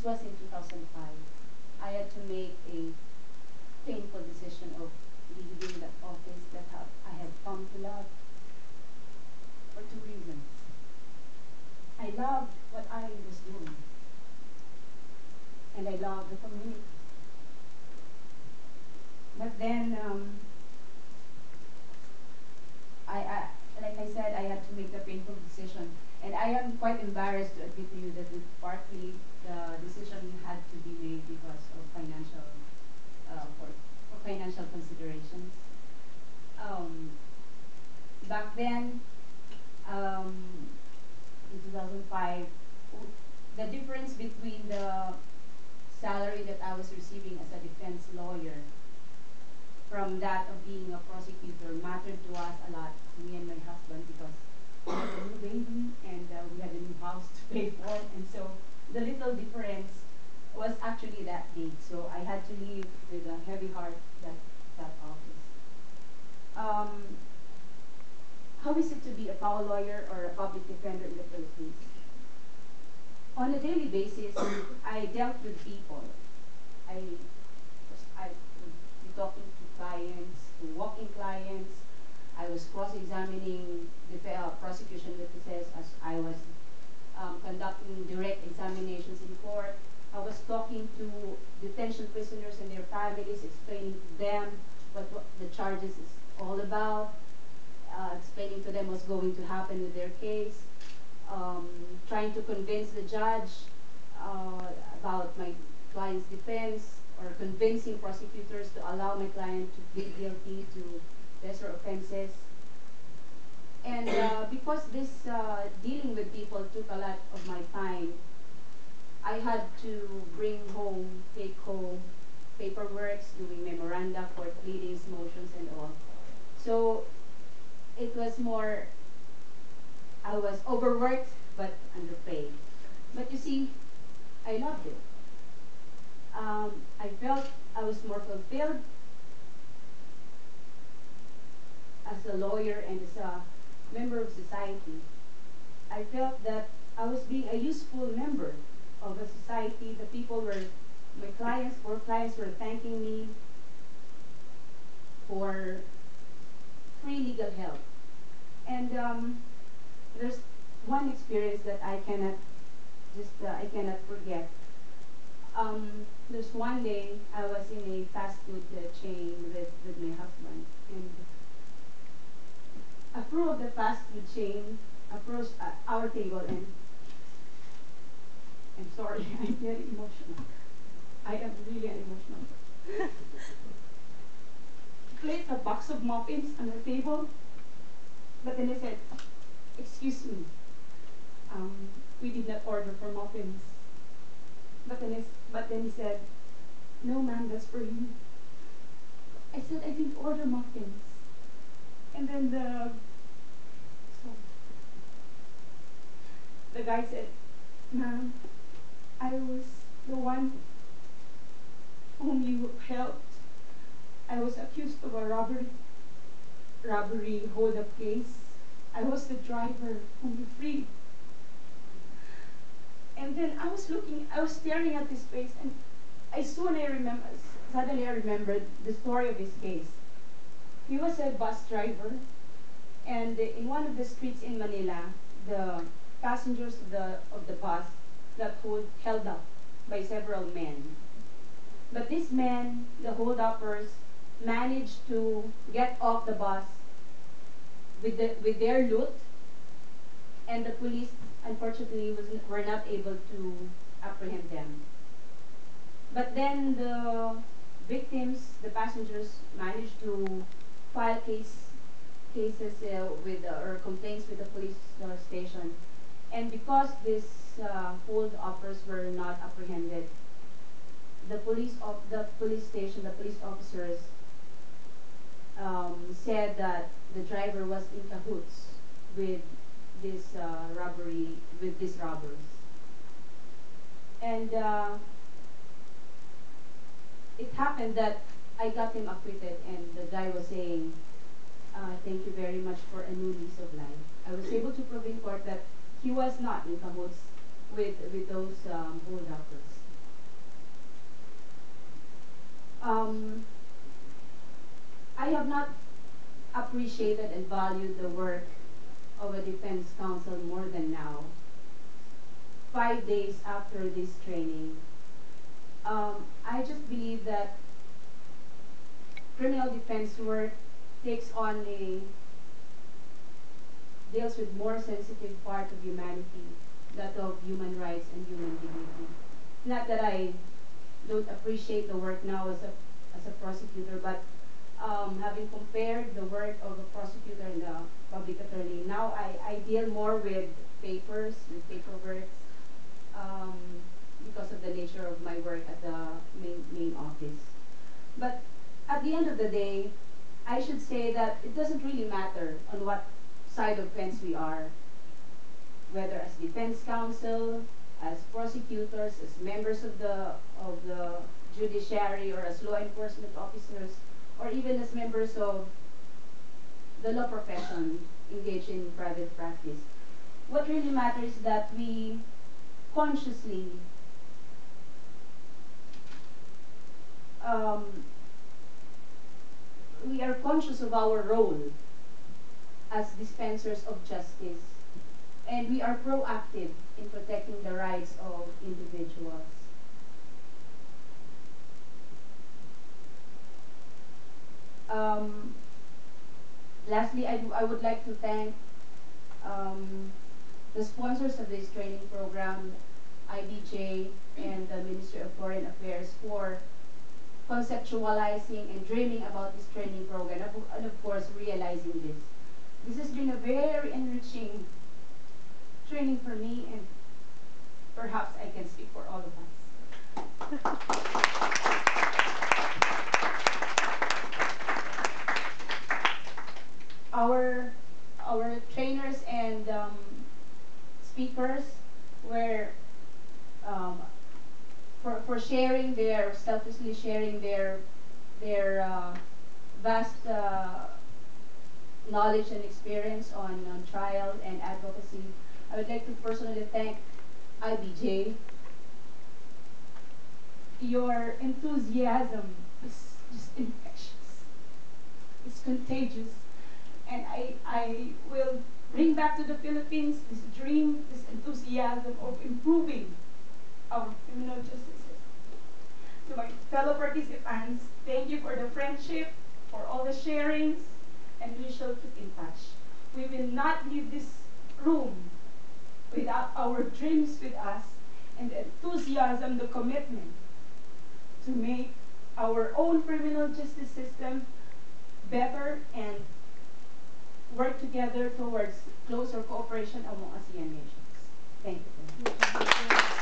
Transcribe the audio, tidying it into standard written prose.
was in 2005. I had to make a painful decision of leaving that office that I had come to love for two reasons. I loved what I was doing, and I loved the community. But then, like I said, I had to make a painful decision. And I am quite embarrassed to admit to you that partly the decision had to be made because of for financial considerations. Back then, um, in 2005, the difference between the salary that I was receiving as a defense lawyer from that of being a prosecutor mattered to us a lot, me and my husband, because we had a new baby and we had a new house to pay for, and so the little difference was actually that big. So I had to leave with a heavy heart that office. How is it to be a power lawyer or a public defender in the Philippines? On a daily basis, I dealt with people. I would be talking to clients, to walk-in clients. I was cross-examining the prosecution witnesses as I was conducting direct examinations in court. I was talking to detention prisoners and their families, explaining to them what the charges is all about, explaining to them what's going to happen with their case, trying to convince the judge about my client's defense, or convincing prosecutors to allow my client to plead guilty to lesser offenses. And because this dealing with people took a lot of my time, I had to take home paperwork, doing memoranda, court pleadings, motions, and all. So it was more, I was overworked but underpaid. But you see, I loved it. I felt I was more fulfilled as a lawyer and as a member of society. I felt that I was being a useful member of a society. The people were, my clients, poor clients, were thanking me for free legal help. And there's one experience that I cannot forget. There's one day I was in a fast food chain with my husband, and a crew of the fast food chain approached our table, and I'm sorry, I'm very emotional. I am really emotional. Placed a box of muffins on the table, but then they said, "Excuse me, we did not order for muffins." But then he said, "No, ma'am, that's for you." I said, "I didn't order muffins." And then the guy said, "Ma'am, I was the one whom you helped. I was accused of a robbery hold-up case. I was the driver whom you freed." And then I was staring at his face, and suddenly I remembered the story of his case. He was a bus driver, and in one of the streets in Manila, the passengers of the bus got held up by several men. But this men, the hold-uppers, managed to get off the bus with their loot, and the police, unfortunately, were not able to apprehend them. But then the victims, the passengers, managed to file cases or complaints with the police station. And because these hold-uppers were not apprehended, the police officers said that the driver was in cahoots with this with these robbers. And it happened that I got him acquitted, and the guy was saying, "Thank you very much for a new lease of life." I was able to prove in court that he was not in cahoots with those hold-uppers. appreciated and valued the work of a defense counsel more than now. 5 days after this training, I just believe that criminal defense work takes on a deals with more sensitive part of humanity, that of human rights and human dignity. Not that I don't appreciate the work now as a prosecutor, but having compared the work of a prosecutor and a public attorney, now I deal more with papers, with paperwork, because of the nature of my work at the main office. But at the end of the day, I should say that it doesn't really matter on what side of fence we are, whether as defense counsel, as prosecutors, as members of the judiciary, or as law enforcement officers, or even as members of the law profession engaged in private practice. What really matters is that we consciously we are conscious of our role as dispensers of justice, and we are proactive in protecting the rights of individuals. Lastly, I would like to thank the sponsors of this training program, IBJ and the Ministry of Foreign Affairs, for conceptualizing and dreaming about this training program, and of course realizing this. This has been a very enriching training for me, and perhaps I can speak for all of us. Our trainers and speakers were for sharing their selflessly sharing their vast knowledge and experience on trial and advocacy. I would like to personally thank IBJ. Your enthusiasm is just infectious. It's contagious. And I will bring back to the Philippines this dream, this enthusiasm of improving our criminal justice system. To my fellow participants, thank you for the friendship, for all the sharings, and we shall keep in touch. We will not leave this room without our dreams with us, and the enthusiasm, the commitment to make our own criminal justice system better and work together towards closer cooperation among ASEAN nations. Thank you.